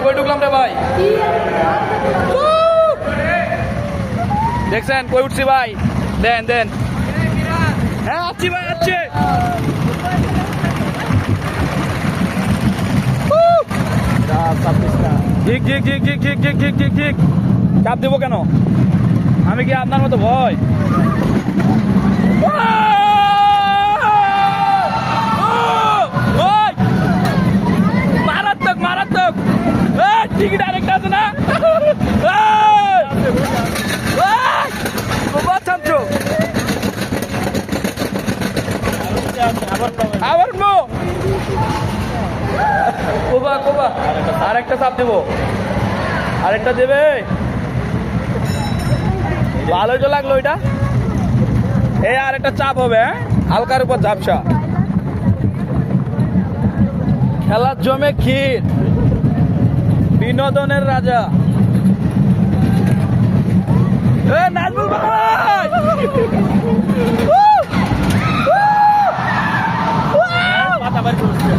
কই ঢুকলাম রে ভাই, দেখছেন কই উঠছি ভাই, দেন দেন। হ্যাঁ আসছি ভাই, আসছি। ঠিক ঠিক ঠিক ঠিক ঠিক ঠিক ঠিক ঠিক ঠিক। চাপ দেবো কেন, আমি কি আপনার মতো ভয়? মারাত্মক মারাত্মক। টিকিট আরেকটা আছে না? আবার কোবা কোবা আরেকটা চাপ দেবো, আরেকটা দেবে। ভালো তো লাগলো ওইটা। এই আরেকটা চাপ হবে, হ্যাঁ হালকার উপর ঝাপসা। খেলার জমে ক্ষীর, বিনোদনের রাজা নাজমুল ভাই। মাথা বাড়ি করছে।